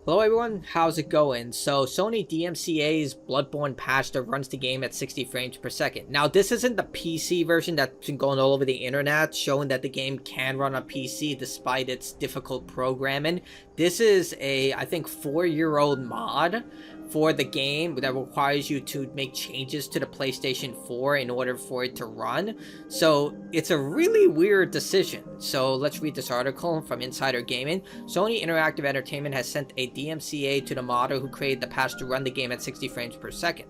Hello everyone, how's it going? So Sony DMCA's Bloodborne patch that runs the game at 60 frames per second. Now this isn't the PC version that's been going all over the internet showing that the game can run on PC despite its difficult programming. This is a, I think, 4-year-old mod for the game that requires you to make changes to the PlayStation 4 in order for it to run. So it's a really weird decision. So let's read this article from Insider Gaming. Sony Interactive Entertainment has sent a DMCA to the modder who created the patch to run the game at 60 frames per second.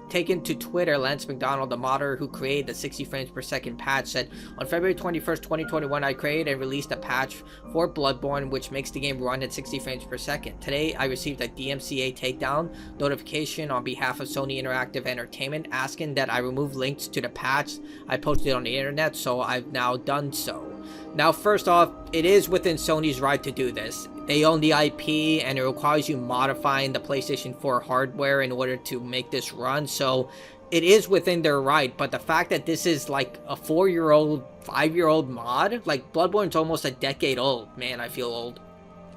Taken to Twitter, Lance McDonald, the modder who created the 60 frames per second patch, said, "On February 21st, 2021, I created and released a patch for Bloodborne which makes the game run at 60 frames per second. Today, I received a DMCA takedown notification on behalf of Sony Interactive Entertainment asking that I remove links to the patch I posted on the internet, so I've now done so." Now, first off, it is within Sony's right to do this. They own the IP, and it requires you modifying the PlayStation 4 hardware in order to make this run, so it is within their right. But the fact that this is like a 4-year-old, 5-year-old mod, like Bloodborne's almost a decade old. Man, I feel old.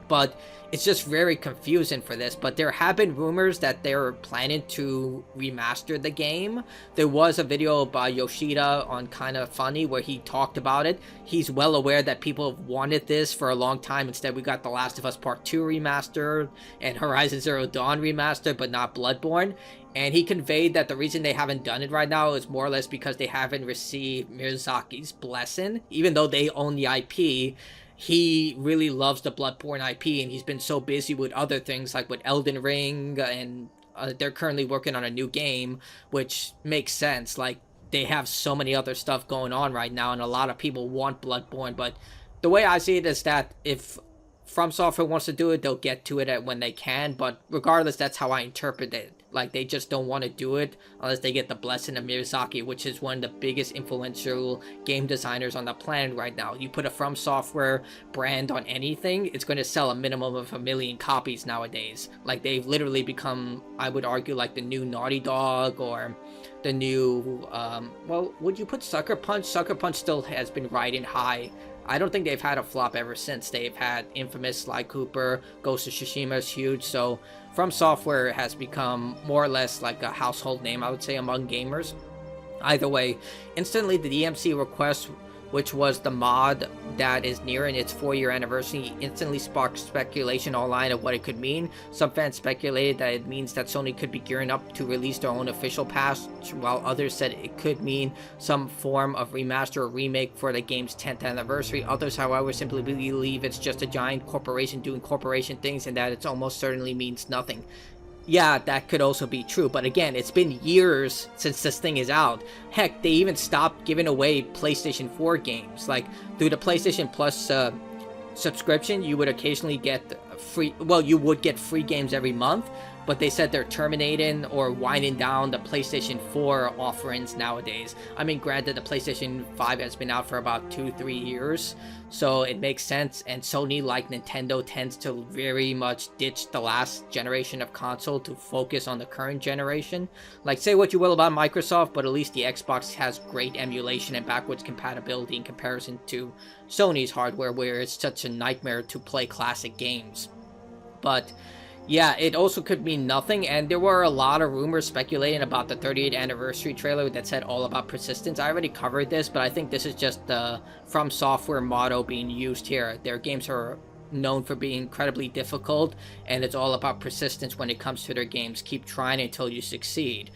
But it's just very confusing for this. But there have been rumors that they're planning to remaster the game. There was a video by Yoshida on Kinda Funny where he talked about it. He's well aware that people have wanted this for a long time. Instead, we got The Last of Us Part 2 remastered and Horizon Zero Dawn remastered, but not Bloodborne. And he conveyed that the reason they haven't done it right now is more or less because they haven't received Miyazaki's blessing. Even though they own the IP, he really loves the Bloodborne IP, and he's been so busy with other things like with Elden Ring, and they're currently working on a new game, which makes sense. Like, they have so many other stuff going on right now, and a lot of people want Bloodborne. But the way I see it is that if From Software wants to do it, they'll get to it when they can. But regardless, that's how I interpret it. Like, they just don't want to do it unless they get the blessing of Miyazaki, which is one of the biggest influential game designers on the planet right now. You put a From Software brand on anything, it's going to sell a minimum of 1 million copies nowadays. Like, they've literally become, I would argue, like the new Naughty Dog or the new, well, would you put Sucker Punch? Sucker Punch still has been riding high. I don't think they've had a flop ever since. They've had Infamous, Sly Cooper, Ghost of Tsushima is huge, so From Software has become more or less like a household name, I would say, among gamers. Either way, instantly the DMC request, which was the mod that is nearing its 4-year anniversary, instantly sparked speculation online of what it could mean. Some fans speculated that it means that Sony could be gearing up to release their own official patch, while others said it could mean some form of remaster or remake for the game's 10th anniversary. Others, however, simply believe it's just a giant corporation doing corporation things, and that it almost certainly means nothing. Yeah, that could also be true, but again, it's been years since this thing is out. Heck, they even stopped giving away PlayStation 4 games. Like, through the PlayStation Plus subscription, you would occasionally get free, well, you would get free games every month, but they said they're terminating or winding down the PlayStation 4 offerings nowadays. I mean, granted, the PlayStation 5 has been out for about 2-3 years, so it makes sense, and Sony, like Nintendo, tends to very much ditch the last generation of console to focus on the current generation. Like, say what you will about Microsoft, but at least the Xbox has great emulation and backwards compatibility in comparison to Sony's hardware, where it's such a nightmare to play classic games. But yeah, it also could mean nothing, and there were a lot of rumors speculating about the 38th anniversary trailer that said all about persistence. I already covered this, but I think this is just the From Software motto being used here. Their games are known for being incredibly difficult, and it's all about persistence when it comes to their games. Keep trying until you succeed.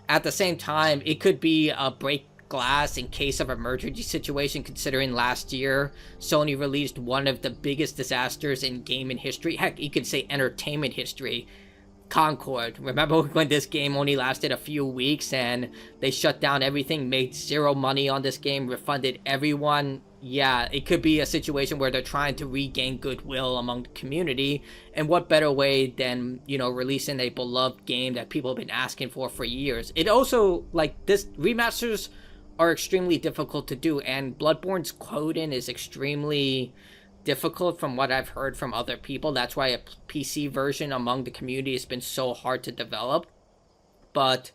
At the same time, it could be a break glass in case of emergency situation, considering last year Sony released one of the biggest disasters in gaming history. Heck, you could say entertainment history. Concord. Remember when this game only lasted a few weeks and they shut down everything, made zero money on this game, refunded everyone? Yeah, it could be a situation where they're trying to regain goodwill among the community, and what better way than, you know, releasing a beloved game that people have been asking for years. It also, like, this remasters are extremely difficult to do, and Bloodborne's coding is extremely difficult from what I've heard from other people. That's why a PC version among the community has been so hard to develop. But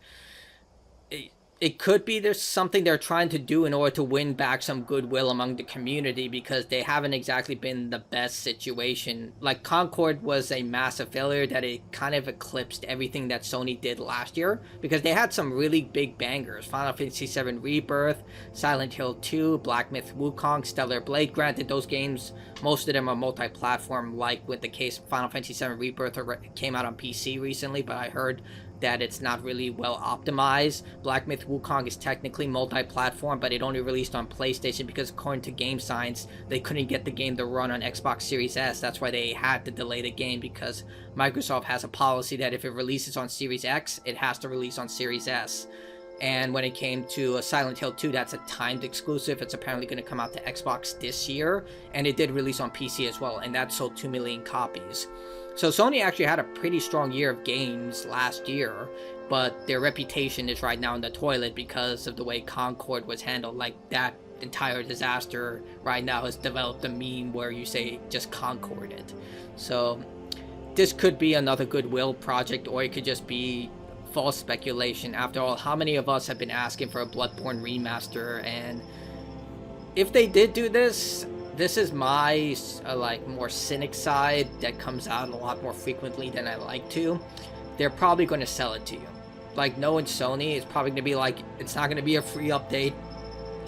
it could be there's something they're trying to do in order to win back some goodwill among the community, because they haven't exactly been the best situation. Like, Concord was a massive failure that it kind of eclipsed everything that Sony did last year, because they had some really big bangers: Final Fantasy VII Rebirth, Silent Hill 2, Black Myth Wukong, Stellar Blade. Granted, those games, most of them are multi-platform, like with the case of Final Fantasy VII Rebirth, came out on PC recently, but I heard that it's not really well optimized. Black Myth Wukong is technically multi-platform, but it only released on PlayStation because, according to Game Science, they couldn't get the game to run on Xbox Series S. That's why they had to delay the game, because Microsoft has a policy that if it releases on Series X, it has to release on Series S. And when it came to Silent Hill 2, that's a timed exclusive. It's apparently going to come out to Xbox this year, and it did release on PC as well, and that sold 2 million copies. So Sony actually had a pretty strong year of games last year, but their reputation is right now in the toilet because of the way Concord was handled. Like, that entire disaster right now has developed a meme where you say just Concord it. So this could be another goodwill project, or it could just be false speculation. After all, how many of us have been asking for a Bloodborne remaster? And if they did do this, this is my like more cynic side that comes out a lot more frequently than I like to. They're probably going to sell it to you. Like, knowing Sony, it's probably going to be like, it's not going to be a free update.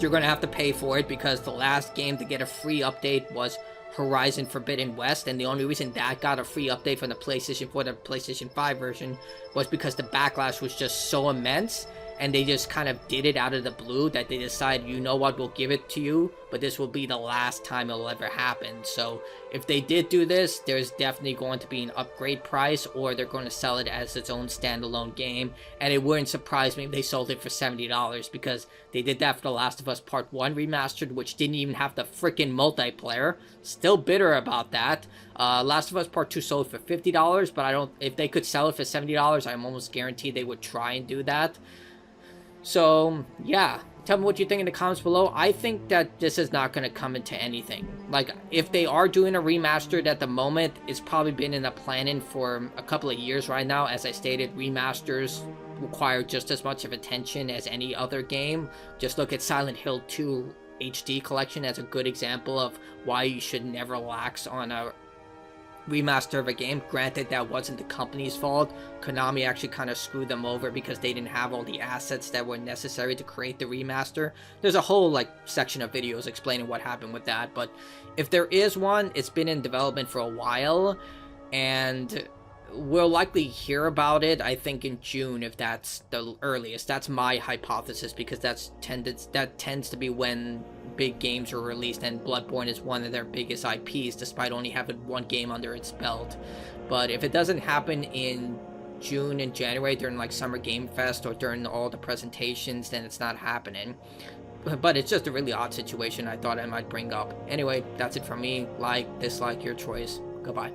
You're going to have to pay for it, because the last game to get a free update was Horizon Forbidden West, and the only reason that got a free update from the PlayStation 4 to the PlayStation 5 version was because the backlash was just so immense, and they just kind of did it out of the blue, that they decided, you know what, we'll give it to you, but this will be the last time it'll ever happen. So if they did do this, there's definitely going to be an upgrade price, or they're going to sell it as its own standalone game. And it wouldn't surprise me if they sold it for $70, because they did that for The Last of Us Part 1 Remastered, which didn't even have the freaking multiplayer. Still bitter about that. Last of Us Part 2 sold for $50, but if they could sell it for $70, I'm almost guaranteed they would try and do that. So, yeah, tell me what you think in the comments below. I think that this is not going to come into anything. Like, if they are doing a remastered at the moment, it's probably been in the planning for a couple of years right now. As I stated, remasters require just as much of attention as any other game. Just look at Silent Hill 2 HD Collection as a good example of why you should never relax on a remaster of a game. Granted, that wasn't the company's fault. Konami actually kind of screwed them over because they didn't have all the assets that were necessary to create the remaster. There's a whole section of videos explaining what happened with that, but if there is one, it's been in development for a while, and we'll likely hear about it, I think, in June, if that's the earliest. That's my hypothesis, because that tends to be when big games are released, and Bloodborne is one of their biggest IPs, despite only having one game under its belt. But if it doesn't happen in June and January during Summer Game Fest or during all the presentations, then it's not happening. But it's just a really odd situation I thought I might bring up. Anyway, that's it from me. Like, dislike, your choice. Goodbye.